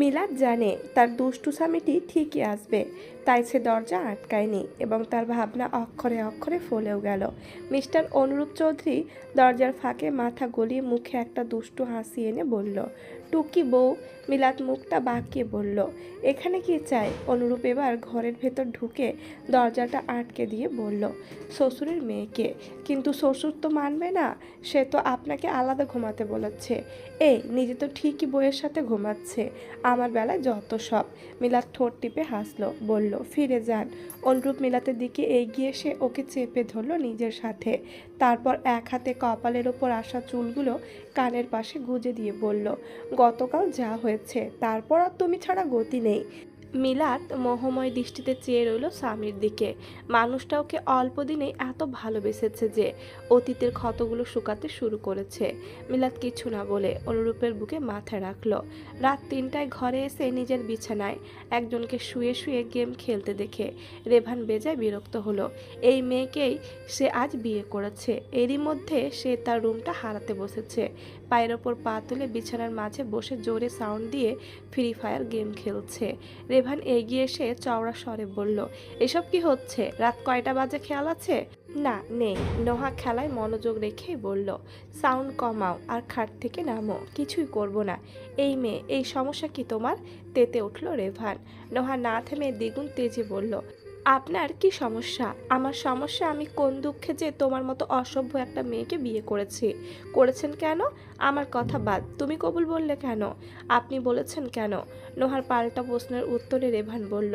মিলাদ জানে তার দুষ্টু স্বামীটি ঠিকই আসবে, তাই সে দরজা আটকায়নি এবং তার ভাবনা অক্ষরে অক্ষরে ফলেও গেল। মিস্টার অনুরূপ চৌধুরী দরজার ফাঁকে মাথা গলিয়ে মুখে একটা দুষ্টু হাসি এনে বলল, টুকি বউ। মিলাদ মুখটা বাঁকিয়ে বলল, এখানে কি চাই? অনুরূপ এবার ঘরের ভেতর ঢুকে দরজাটা আটকে দিয়ে বলল, শ্বশুরের মেয়েকে। কিন্তু শ্বশুর তো মানবে না, সে তো আপনাকে আলাদা ঘুমাতে বলেছে। এই নিজে তো ঠিকই বইয়ের সাথে ঘুমাচ্ছে, আমার বেলায় যত সব। মিলাদ ঠোঁট টিপে হাসলো, বলল, ফিরে যান। অনুরূপ মিলাতের দিকে এগিয়ে এসে ওকে চেপে ধরল নিজের সাথে। তারপর এক হাতে কপালের ওপর আসা চুলগুলো কানের পাশে গুজে দিয়ে বলল, গতকাল যা হয়েছে তারপর আর তুমি ছাড়া গতি নেই। মিলাত মোহময় দৃষ্টিতে চেয়ে রইল স্বামীর দিকে। মানুষটা ওকে অল্প দিনেই এত ভালোবেসেছে যে অতীতের ক্ষতগুলো শুকাতে শুরু করেছে। মিলাত কিছু না বলে অনুরূপের বুকে মাথা রাখলো। রাত 3টায় ঘরে এসে নিজের বিছানায় একজনকে শুয়ে শুয়ে গেম খেলতে দেখে রেভান বেজায় বিরক্ত হলো। এই মেয়েকেই সে আজ বিয়ে করেছে, এরই মধ্যে সে তার রুমটা হারাতে বসেছে। পায়ের ওপর পা তুলে বিছানার মাঝে বসে জোরে সাউন্ড দিয়ে ফ্রি ফায়ার গেম খেলছে। রেভান এগিয়ে এসে চওড়া স্বরে বলল, এসব কি হচ্ছে? রাত কয়টা বাজে খেয়াল আছে? না নেই। নোহা খেলায় মনোযোগ রেখেই বলল, সাউন্ড কমাও আর খাট থেকে নামো, কিছুই করব না। এই মেয়ে, এই সমস্যা কি তোমার? তেতে উঠল রেভান। নোহা না থেমে দ্বিগুণ তেজে বলল, আপনার কি সমস্যা? আমার সমস্যা আমি কোন দুঃখে যে তোমার মতো অসভ্য একটা মেয়েকে বিয়ে করেছেন কেন? আমার কথা বাদ, তুমি কবুল বললে কেন? আপনি বলেছেন কেন? নোহার পাল্টা প্রশ্নের উত্তরে রেভান বলল,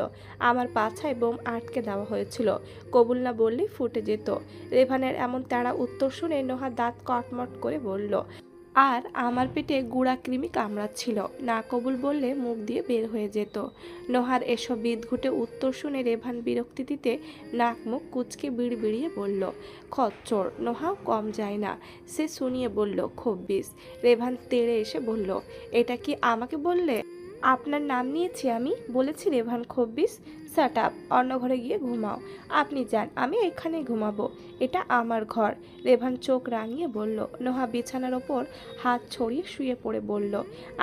আমার পাছায় বোম আটকে দেওয়া হয়েছিল, কবুল না বললেই ফুটে যেত। রেভানের এমন তাড়া উত্তর শুনে নোহা দাঁত কটমট করে বলল, আর আমার পেটে গুড়া কৃমি কামড়াচ্ছিল, না কবুল বললে মুখ দিয়ে বের হয়ে যেত। নোহার এসব বিদঘুটে উত্তর শুনে রেভান বিরক্তি দিতে নাক মুখ কুচকে বিড়বিড়িয়ে বলল, খচ্চর। নোহাও কম যায় না, সে শুনিয়ে বলল, খব্বিস। রেভান তেড়ে এসে বলল, এটা কি আমাকে বললে? আপনার নাম নিয়েছি আমি, বলেছি রেভান খব্বিস। শাট আপ, অন্য ঘরে গিয়ে ঘুমাও। আপনি যান, আমি এখানে ঘুমাবো, এটা আমার ঘর। রেভান চোখ রাঙিয়ে বলল। নোহা বিছানার ওপর হাত ছড়িয়ে শুয়ে পড়ে বলল,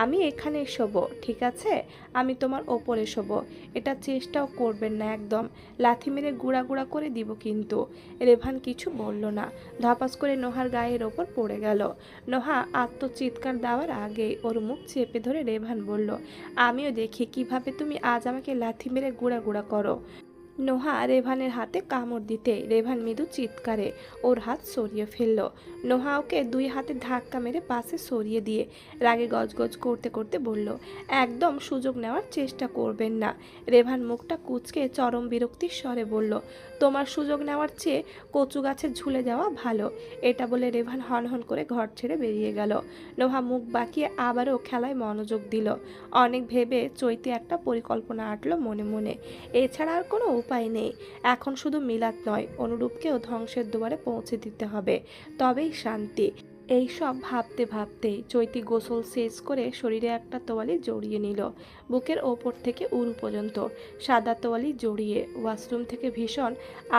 আমি এখানে শোবো, ঠিক আছে? আমি তোমার ওপরে শোবো, এটা চেষ্টাও করবেন না একদম, লাথি মেরে গুঁড়া গুঁড়া করে দিব কিন্তু। রেভান কিছু বলল না, ধপাস করে নোহার গায়ের ওপর পড়ে গেল। নোহা আত্মচিৎকার দেওয়ার আগেই ওর মুখ চেপে ধরে রেভান বলল, আমিও দেখি কিভাবে তুমি আজ আমাকে লাথি মেরে গুঁড়া গুঁড়া করো। নোহা রেভানের হাতে কামড় দিতে রেভান মৃদু চিৎকারে ওর হাত সরিয়ে ফেলল। নোহা ওকে 2 হাতে ধাক্কা মেরে পাশে সরিয়ে দিয়ে রাগে গজগজ করতে করতে বলল, একদম সুযোগ নেওয়ার চেষ্টা করবেন না। রেভান মুখটা কুঁচকে চরম বিরক্তির স্বরে বলল, তোমার সুযোগ নেওয়ার চেয়ে কচু গাছে ঝুলে যাওয়া ভালো। এটা বলে রেভান হনহন করে ঘর ছেড়ে বেরিয়ে গেল। নোহা মুখ বাঁকিয়ে আবারও খেলায় মনোযোগ দিল। অনেক ভেবে চৈতে একটা পরিকল্পনা আঁটল মনে মনে। এছাড়া আর কোনো উপায় নেই। এখন শুধু মিলাত নয়, অনুরূপকেও ধ্বংসের দুয়ারে পৌঁছে দিতে হবে, তবেই শান্তি। এই সব ভাবতে ভাবতেই চৈতি গোসল শেষ করে শরীরে একটা তোয়ালি জড়িয়ে নিল। বুকের ওপর থেকে উরু পর্যন্ত সাদা তোয়ালি জড়িয়ে ওয়াশরুম থেকে ভীষণ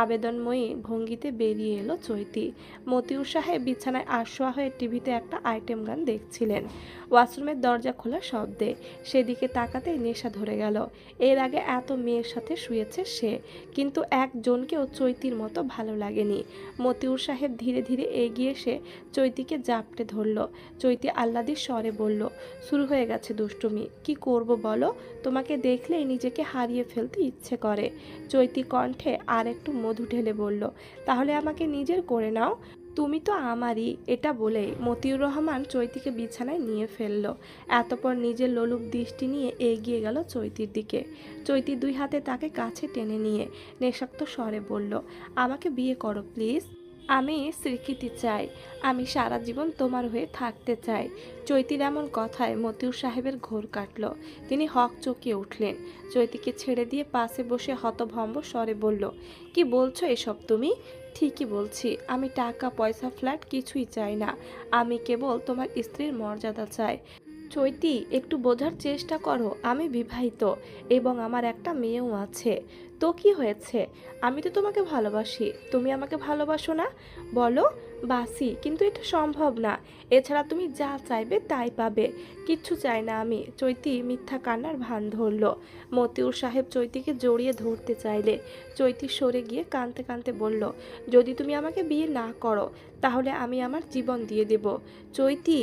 আবেদনময়ী ভঙ্গিতে বেরিয়ে এলো চৈতি। মতিউর সাহেব বিছানায় আশোয়া হয়ে টিভিতে একটা আইটেম গান দেখছিলেন। ওয়াশরুমের দরজা খোলা শব্দে সেদিকে তাকাতেই নেশা ধরে গেল। এর আগে এত মেয়ের সাথে শুয়েছে সে, কিন্তু একজনকেও চৈতির মতো ভালো লাগেনি। মতিউর সাহেব ধীরে ধীরে এগিয়ে এসে চৈতিকে জাপটে ধরল। চৈতি আহ্লাদির স্বরে বলল, শুরু হয়ে গেছে দুষ্টুমি, কি করব বলো? তোমাকে দেখলেই নিজেকে হারিয়ে ফেলতে ইচ্ছে করে। চৈতি কণ্ঠে আর একটু মধু ঢেলে বলল, তাহলে আমাকে নিজের করে নাও, তুমি তো আমারই। এটা বলেই মতিউর রহমান চৈতিকে বিছানায় নিয়ে ফেলল। এতপর নিজের লোলুপ দৃষ্টি নিয়ে এগিয়ে গেল চৈতির দিকে। চৈতি 2 হাতে তাকে কাছে টেনে নিয়ে নেশাক্ত স্বরে বলল, আমাকে বিয়ে করো প্লিজ। আমি স্বীকৃতি চাই, আমি সারা জীবন তোমার হয়ে থাকতে চাই। চৈতির এমন কথায় মতিউর সাহেবের ঘোর কাটল। তিনি হক চকিয়ে উঠলেন। চৈতিকে ছেড়ে দিয়ে পাশে বসে হতভম্ব স্বরে বলল, কি বলছো এসব তুমি? ঠিকই বলছি, আমি টাকা পয়সা ফ্ল্যাট কিছুই চাই না, আমি কেবল তোমার স্ত্রীর মর্যাদা চাই। চৈতি, একটু বোঝার চেষ্টা করো, আমি বিবাহিত এবং আমার একটা মেয়েও আছে। তো কি হয়েছে? আমি তো তোমাকে ভালোবাসি, তুমি আমাকে ভালোবাসো না? বলো। বাসি, কিন্তু এটা সম্ভব না। এছাড়া তুমি যা চাইবে তাই পাবে। কিচ্ছু চাই না আমি। চৈতি মিথ্যা কান্নার ভান ধরল। মতিউর সাহেব চৈতিকে জড়িয়ে ধরতে চাইলে চৈতি সরে গিয়ে কাঁদতে কাঁদতে বলল, যদি তুমি আমাকে বিয়ে না করো তাহলে আমি আমার জীবন দিয়ে দেব। চৈতি,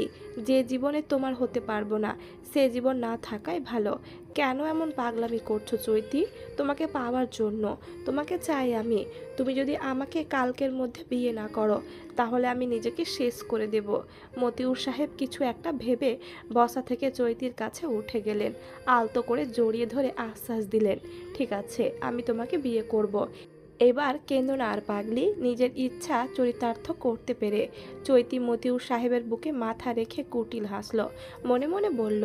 যে জীবনে তোমার হতে পারবো না সে জীবন না থাকাই ভালো। কেন এমন পাগলামি করছো চৈতি? তোমাকে পাওয়ার জন্য। তোমাকে চাই আমি। তুমি যদি আমাকে কালকের মধ্যে বিয়ে না করো তাহলে আমি নিজেকে শেষ করে দেব। মতিউর সাহেব কিছু একটা ভেবে বসা থেকে চৈতির কাছে উঠে গেলেন। আলতো করে জড়িয়ে ধরে আশ্বাস দিলেন, ঠিক আছে, আমি তোমাকে বিয়ে করব। এবার কেন্দ্র না আর পাগলি, নিজের ইচ্ছা চরিতার্থ করতে পেরে। চৈতি মতিউর সাহেবের বুকে মাথা রেখে কুটিল হাসল। মনে মনে বলল,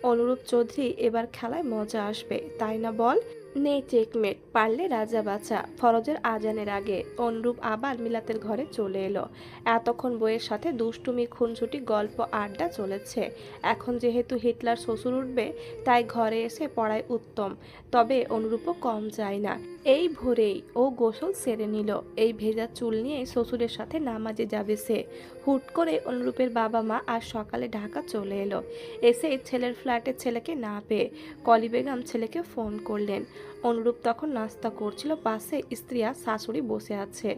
অনুরূপ চৌধুরী, এবার খেলায় মজা আসবে, তাই না বল? নেই চেকমেট, পারলে রাজা বাছা। ফরজের আজানের আগে অনুরূপ আবার মিলাতের ঘরে চলে এলো। এতক্ষণ বইয়ের সাথে দুষ্টুমি, খুনসুটি, গল্প, আড্ডা চলেছে। এখন যেহেতু হিটলার শ্বশুর উঠবে তাই ঘরে এসে পড়ায় উত্তম। তবে অনুরূপও কম যায় না। এই ভোরেই ও গোসল সেরে নিল। এই ভেজা চুল নিয়ে শ্বশুরের সাথে নামাজে যাবে সে। হুট করে অনুরূপের বাবা মা আজ সকালে ঢাকা চলে এলো। এসে ছেলের ফ্ল্যাটের ছেলেকে না পেয়ে কলি বেগম ছেলেকে ফোন করলেন। অনুরূপ তখন নাস্তা করছিল, পাশে স্ত্রী আর শাশুড়ি বসে আছে।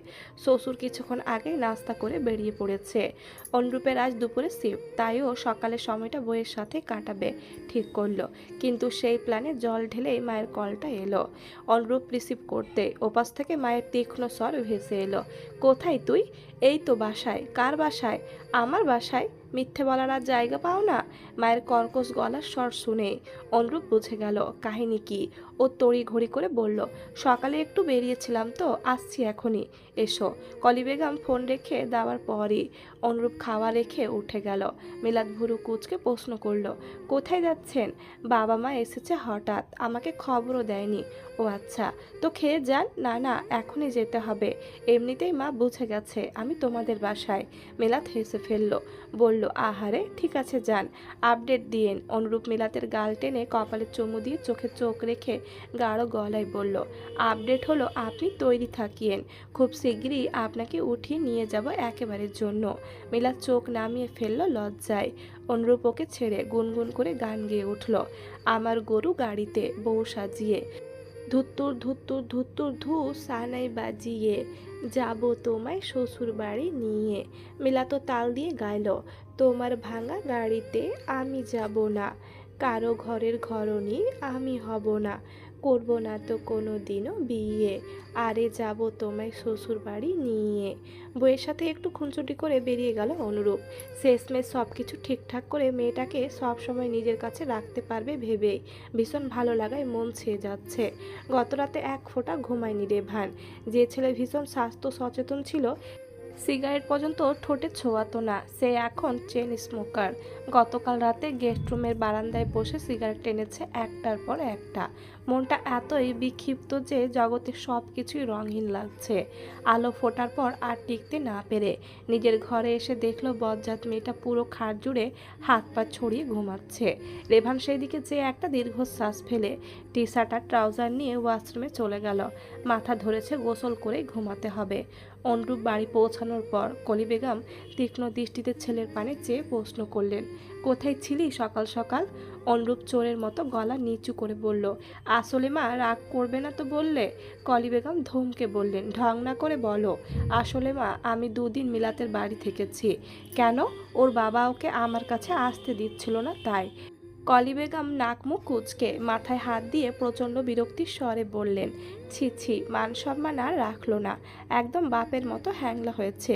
শ্বশুর কিছুক্ষণ আগেই নাস্তা করে বেরিয়ে পড়েছে। অনুরূপের আজ দুপুরে শিফট, তাইও সকালের সময়টা বইয়ের সাথে কাটাবে ঠিক করলো। কিন্তু সেই প্ল্যানে জল ঢেলেই মায়ের কলটা এলো। অনুরূপ রিসিভ করতে ওপাশ থেকে মায়ের তীক্ষ্ণ স্বর ভেসে এলো, কোথায় তুই? এই তো বাসায়। কার বাসায়? আমার বাসায়। মিথ্যে বলার আর জায়গা পাও না? মায়ের কর্কশ গলার স্বর শুনে অনুরূপ বুঝে গেল কাহিনী কি। ও তড়ি ঘড়ি করে বলল, সকালে একটু বেরিয়েছিলাম তো, আসছি এখনই। এসো। কলি বেগম ফোন রেখে দেওয়ার পরই অনুরূপ খাওয়া রেখে উঠে গেল। মিলাদ ভুরু কুচকে প্রশ্ন করল, কোথায় যাচ্ছেন? বাবা মা এসেছে হঠাৎ, আমাকে খবরও দেয়নি। ও আচ্ছা, তো খেয়ে যান। না না, এখনই যেতে হবে। এমনিতেই মা বুঝে গেছে আমি তোমাদের বাসায়। মিলাত হেসে ফেলল, বলল, আহারে, ঠিক আছে যান, আপডেট দিয়েন। অনুরূপ মিলাতের গাল টেনে কপালে চুমু দিয়ে চোখে চোখ রেখে গাঢ় গলায় বলল, আপডেট হলো আপনি তৈরি থাকিয়েন, খুব শিগগিরই আপনাকে উঠিয়ে নিয়ে যাব একেবারের জন্য। মিলাত চোখ নামিয়ে ফেলল লজ্জায়। অনুরূপ ওকে ছেড়ে গুনগুন করে গান গেয়ে উঠল, আমার গরু গাড়িতে বউ সাজিয়ে, ধুত্তুর ধুত্তুর ধুত্তুর ধু সানাই বাজিয়ে, যাব তোমায় শ্বশুর বাড়ি নিয়ে। মিলাতো তাল দিয়ে গাইল, তোমার ভাঙা গাড়িতে আমি যাব না, কারো ঘরের ঘরণী আমি হব না, করব না তো কোনো দিনও বিয়ে, আরে যাব তোমায় শ্বশুর বাড়ি নিয়ে। বইয়ের সাথে একটু খুনসুটি করে বেরিয়ে গেল অনুরূপ। শেষমেশ সব কিছু ঠিকঠাক করে মেয়েটাকে সব সময় নিজের কাছে রাখতে পারবে ভেবেই ভীষণ ভালো লাগায় মন ছেয়ে যাচ্ছে। গতরাতে এক ফোঁটা ঘুমায়নি রেভান। যে ছেলে ভীষণ স্বাস্থ্য সচেতন ছিল, সিগারেট পর্যন্ত ঠোঁটে ছোঁয়াতো না, সে এখন চেন স্মোকার। গতকাল রাতে গেস্ট রুমের বারান্দায় বসে সিগারেট টেনেছে একটার পর একটা। মনটা এতই বিক্ষিপ্ত যে জগতের সব কিছুই রঙহীন লাগছে। আলো ফোটার পর আর টিকতে না পেরে নিজের ঘরে এসে দেখলো বজ্জাত মেয়েটা পুরো খাট জুড়ে হাত পা ছড়িয়ে ঘুমাচ্ছে। রেভান সেই দিকে যেয়ে একটা দীর্ঘশ্বাস ফেলে টি শার্ট আর ট্রাউজার নিয়ে ওয়াশরুমে চলে গেল। মাথা ধরেছে গোসল করে ঘুমাতে হবে। অনুরূপ বাড়ি পৌঁছানোর পর কলি বেগম তীক্ষ্ণ দৃষ্টিতে ছেলের পানে চেয়ে প্রশ্ন করলেন, কোথায় ছিলি সকাল সকাল? অনুরূপ চোরের মতো গলা নিচু করে বলল, আসলে মা, রাগ করবে না তো বললে? কলি বেগম ধমকে বললেন, ঢং না করে বলো। আসলে মা, আমি দুদিন মিলাতের বাড়ি থেকেছি। কেন? ওর বাবা ওকে আমার কাছে আসতে দিচ্ছিল না তাই। কলি বেগম নাক মুখ কুঁচকে মাথায় হাত দিয়ে প্রচণ্ড বিরক্তির স্বরে বললেন, ছি ছি, মান সম্মান আর রাখলো না, একদম বাপের মতো হ্যাংলা হয়েছে।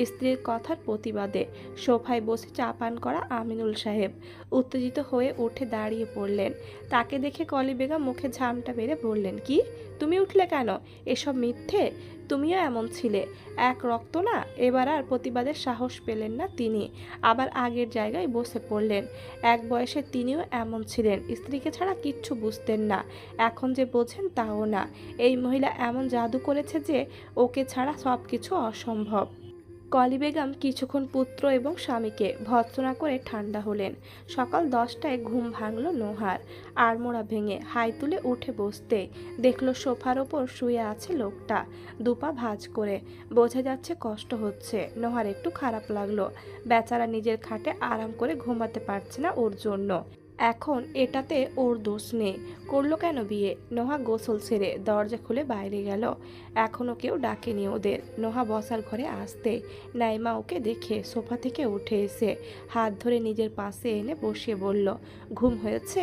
স্ত্রীর কথার প্রতিবাদে সোফায় বসে চা পান করা আমিনুল সাহেব উত্তেজিত হয়ে উঠে দাঁড়িয়ে পড়লেন। তাকে দেখে কলি বেগম মুখে ঝামটা মেরে বললেন, কি, তুমি উঠলে কেন? এসব মিথ্যে। তুমিও এমন ছিলে, এক রক্ত না। এবার আর প্রতিবাদের সাহস পেলেন না তিনি, আবার আগের জায়গায় বসে পড়লেন। এক বয়সে তিনিও এমন ছিলেন, স্ত্রীকে ছাড়া কিচ্ছু বুঝতেন না। এখন যে বোঝেন তাও না। এই মহিলা এমন জাদু করেছে যে ওকে ছাড়া সব কিছু অসম্ভব। কলি বেগম কিছুক্ষণ পুত্র এবং স্বামীকে ভর্ৎসনা করে ঠান্ডা হলেন। সকাল 10টায় ঘুম ভাঙল নোহার। আড়মোড়া ভেঙে হাই তুলে উঠে বসতে দেখলো সোফার ওপর শুয়ে আছে লোকটা, দুপা ভাঁজ করে। বোঝা যাচ্ছে কষ্ট হচ্ছে। নোহার একটু খারাপ লাগলো। বেচারা নিজের খাটে আরাম করে ঘুমাতে পারছে না ওর জন্য। এখন এটাতে ওর দোষ নেই। করলো কেন বিয়ে? নোহা গোসল সেরে দরজা খুলে বাইরে গেল। এখনো কেউ ডাকেনি ওদের। নোহা বসার ঘরে আসতে নাইমা ওকে দেখে সোফা থেকে উঠে এসে হাত ধরে নিজের পাশে এনে বসিয়ে বলল, ঘুম হয়েছে?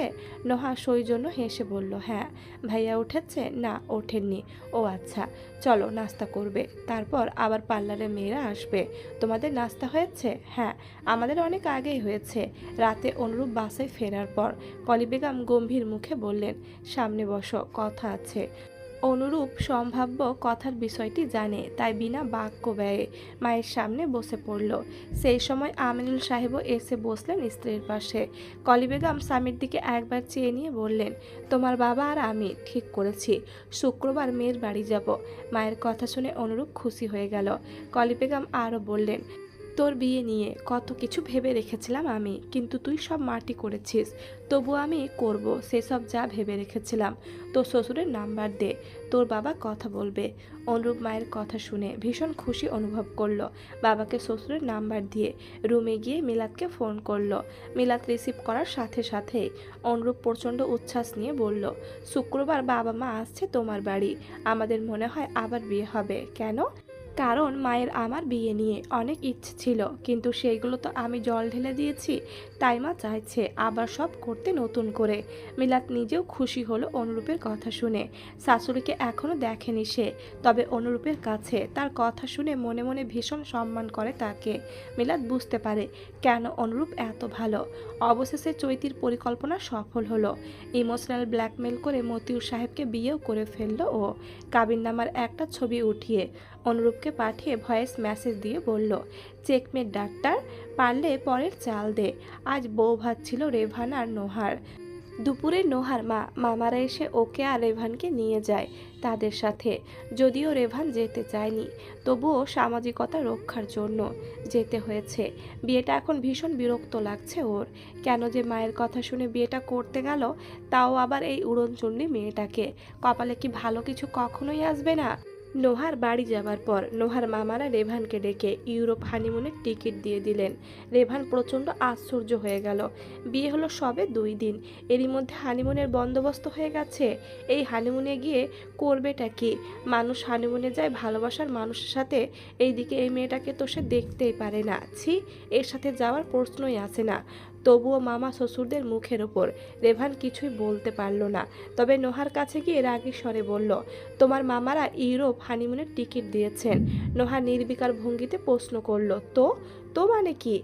নোহা সৌজন্য হেসে বলল, হ্যাঁ। ভাইয়া উঠেছে? না, ওঠেননি। ও আচ্ছা, চলো নাস্তা করবে, তারপর আবার পার্লারে মেয়েরা আসবে। তোমাদের নাস্তা হয়েছে? হ্যাঁ, আমাদের অনেক আগেই হয়েছে। রাতে অনুরূপ বাসায় ফেরার পর কলি বেগম গম্ভীর মুখে বললেন, সামনে বসো, কথা আছে। অনুরূপ সম্ভাব্য কথার বিষয়টি জানে, তাই বিনা বাক্য ব্যয়ে মায়ের সামনে বসে পড়ল। সেই সময় আমিনুল সাহেবও এসে বসলেন স্ত্রীর পাশে। কলি বেগম স্বামীর দিকে একবার চেয়ে নিয়ে বললেন, তোমার বাবা আর আমি ঠিক করেছি শুক্রবার মেয়ের বাড়ি যাব। মায়ের কথা শুনে অনুরূপ খুশি হয়ে গেল। কলি বেগম আরও বললেন, তোর বিয়ে নিয়ে কত কিছু ভেবে রেখেছিলাম আমি, কিন্তু তুই সব মাটি করেছিস। তবু আমি করব সেসব যা ভেবে রেখেছিলাম। তোর শ্বশুরের নাম্বার দে, তোর বাবা কথা বলবে। অনুরূপ মায়ের কথা শুনে ভীষণ খুশি অনুভব করলো। বাবাকে শ্বশুরের নাম্বার দিয়ে রুমে গিয়ে মিলাদকে ফোন করলো। মিলাদ রিসিভ করার সাথে সাথেই অনুরূপ প্রচণ্ড উচ্ছ্বাস নিয়ে বলল, শুক্রবার বাবা মা আসছে তোমার বাড়ি। আমাদের মনে হয় আবার বিয়ে হবে। কেন? কারণ মায়ের আমার বিয়ে নিয়ে অনেক ইচ্ছে ছিল, কিন্তু সেইগুলো তো আমি জল ঢেলে দিয়েছি। তাই মা চাইছে আবার সব করতে নতুন করে। মিলাত নিজেও খুশি হলো অনুরূপের কথা শুনে। শাশুড়িকে এখনো দেখেনি সে, তবে অনুরূপের কাছে তার কথা শুনে মনে মনে ভীষণ সম্মান করে তাকে। মিলাত বুঝতে পারে কেন অনুরূপ এত ভালো। অবশেষে চৈতির পরিকল্পনা সফল হলো। ইমোশনাল ব্ল্যাকমেল করে মতিউর সাহেবকে বিয়েও করে ফেললো ও। কাবিননামার একটা ছবি উঠিয়ে অনুরূপকে পাঠিয়ে ভয়েস মেসেজ দিয়ে বলল, চেকমেট ডাক্তার, পারলে পরের চাল দে। আজ বউ ভাত ছিল রেভান আর নোহার। দুপুরে নোহার মামারা এসে ওকে আর রেভানকে নিয়ে যায় তাদের সাথে। যদিও রেভান যেতে চায়নি, তবুও সামাজিকতা রক্ষার জন্য যেতে হয়েছে। বিয়েটা এখন ভীষণ বিরক্ত লাগছে ওর। কেন যে মায়ের কথা শুনে বিয়েটা করতে গেল, তাও আবার এই উড়নচণ্ডী মেয়েটাকে। কপালে কি ভালো কিছু কখনোই আসবে না? নোহার বাড়ি যাবার পর নোহার মামারা রেভানকে ডেকে ইউরোপ হানিমুনের টিকিট দিয়ে দিলেন। রেভান প্রচণ্ড আশ্চর্য হয়ে গেল। বিয়ে হলো সবে 2 দিন, এরই মধ্যে হানিমুনের বন্দোবস্ত হয়ে গেছে। এই হানিমুনে গিয়ে করবেটা কি? মানুষ হানিমুনে যায় ভালোবাসার মানুষের সাথে, এইদিকে এই মেয়েটাকে তো সে দেখতেই পারে না। ছি, এর সাথে যাওয়ার প্রশ্নই আসে না। তবুও মামা শ্বশুরদের মুখের ওপর রেভান কিছুই বলতে পারল না। তবে নোহার কাছে গিয়ে রাগী স্বরে বলল, তোমার মামারা ইউরোপ হানিমুনের টিকিট দিয়েছেন। নোহা নির্বিকার ভঙ্গিতে প্রশ্ন করল, তো তো মানে কি?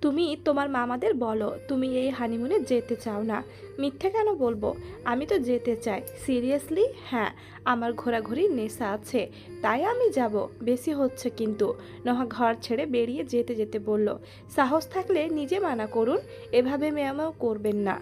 তুমি তোমার মামাদের বলো তুমি এই হানিমুনে যেতে চাও না। মিথ্যে কেন বলবো? আমি তো যেতে চাই, সিরিয়াসলি। হ্যাঁ, আমার ঘোরাঘুরির নেশা আছে, তাই আমি যাব। বেশি হচ্ছে কিন্তু। নোহা ঘর ছেড়ে বেরিয়ে যেতে যেতে বলল, সাহস থাকলে নিজে মানা করুন, এভাবে মেয়ামাও করবেন না।